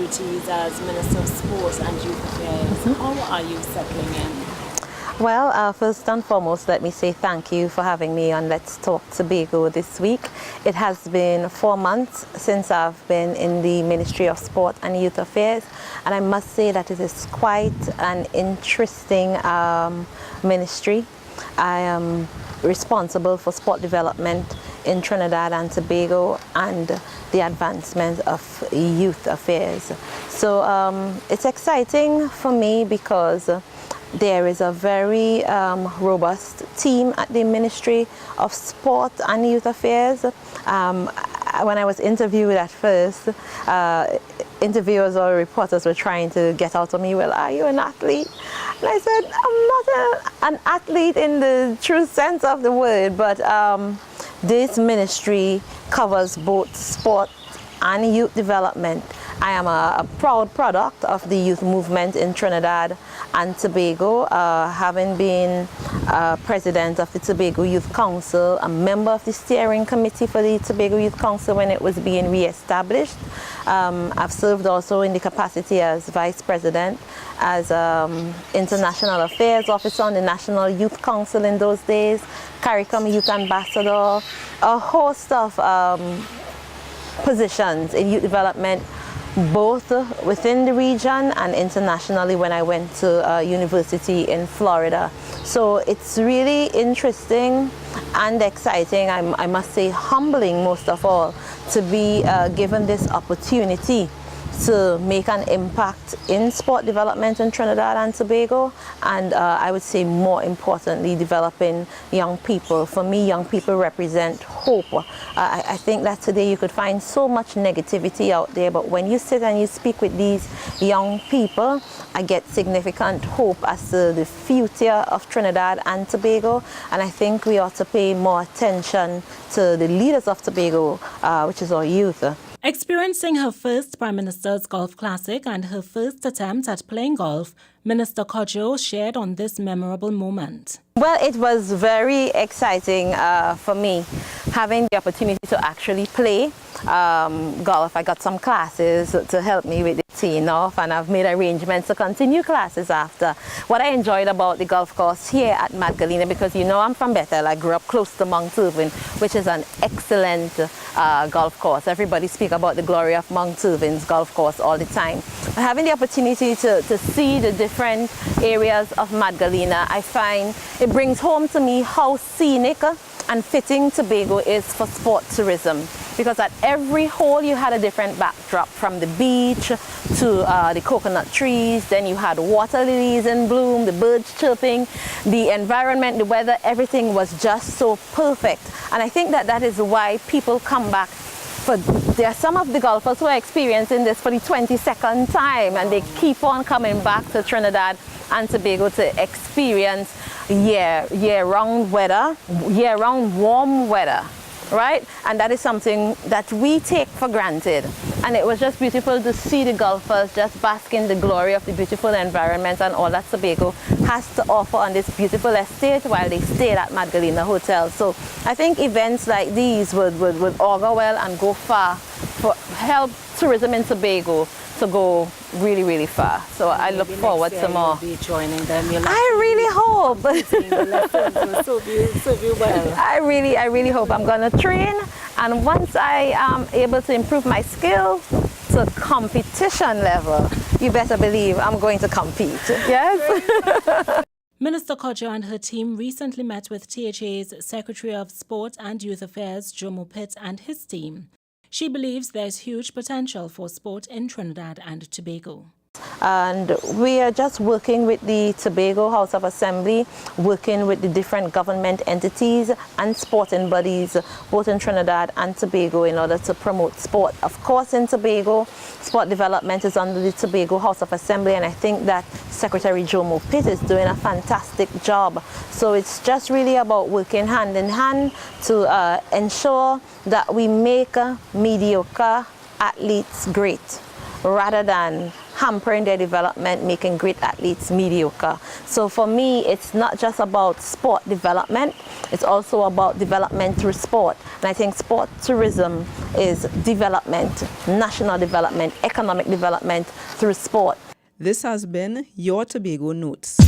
duties as Minister of Sport and Youth Affairs. How are you settling in? Well, first and foremost, let me say thank you for having me on Let's Talk Tobago this week. It has been 4 months since I've been in the Ministry of Sport and Youth Affairs, and I must say that it is quite an interesting ministry. I am responsible for sport development in Trinidad and Tobago and the advancement of youth affairs. So it's exciting for me because there is a very robust team at the Ministry of Sport and Youth Affairs. When I was interviewed at first, interviewers or reporters were trying to get out of me, well, are you an athlete? And I said, I'm not an athlete in the true sense of the word, but this ministry covers both sport and youth development. I am a proud product of the youth movement in Trinidad and Tobago, having been president of the Tobago Youth Council, a member of the steering committee for the Tobago Youth Council when it was being re-established. I've served also in the capacity as vice president, as international affairs officer on the National Youth Council in those days, CARICOM youth ambassador, a host of positions in youth development, both within the region and internationally when I went to university in Florida. So it's really interesting and exciting, I must say humbling most of all, to be given this opportunity to make an impact in sport development in Trinidad and Tobago, and I would say more importantly developing young people. For me, young people represent hope. I think that today you could find so much negativity out there, but when you sit and you speak with these young people, I get significant hope as to the future of Trinidad and Tobago, and I think we ought to pay more attention to the leaders of Tobago, which is our youth. Experiencing her first Prime Minister's Golf Classic and her first attempt at playing golf, Minister Cudjoe shared on this memorable moment. Well, it was very exciting for me, having the opportunity to actually play golf. I got some classes to help me with the teeing off, and I've made arrangements to continue classes after. What I enjoyed about the golf course here at Magdalena, because you know I'm from Bethel, I grew up close to Mount Irvin, which is an excellent golf course. Everybody speak about the glory of Mount Irvin's golf course all the time. But having the opportunity to see the different areas of Magdalena, I find it brings home to me how scenic and fitting Tobago is for sport tourism, because at every hole you had a different backdrop, from the beach to the coconut trees, then you had water lilies in bloom, the birds chirping, the environment, the weather, everything was just so perfect. And I think that that is why people come back. But there are some of the golfers who are experiencing this for the 22nd time, and they keep on coming back to Trinidad and Tobago to experience year-round weather, year-round warm weather, right? And that is something that we take for granted. And it was just beautiful to see the golfers just bask in the glory of the beautiful environment and all that Tobago has to offer on this beautiful estate while they stayed at Magdalena Hotel. So I think events like these would augur well and go far for help tourism in Tobago to go really, really far. So I look forward to more. You'll be joining them. I really hope. I really hope. I'm going to train, and once I am able to improve my skills to competition level, you better believe I'm going to compete. Yes. Minister Cudjoe and her team recently met with THA's Secretary of Sport and Youth Affairs, Jomo Pitt, and his team. She believes there's huge potential for sport in Trinidad and Tobago. And we are just working with the Tobago House of Assembly, working with the different government entities and sporting bodies, both in Trinidad and Tobago, in order to promote sport. Of course, in Tobago, sport development is under the Tobago House of Assembly, and I think that Secretary Jomo Pitt is doing a fantastic job. So it's just really about working hand in hand to ensure that we make mediocre athletes great, rather than hampering their development, making great athletes mediocre. So for me, it's not just about sport development, it's also about development through sport. And I think sport tourism is development, national development, economic development through sport. This has been your Tobago Notes.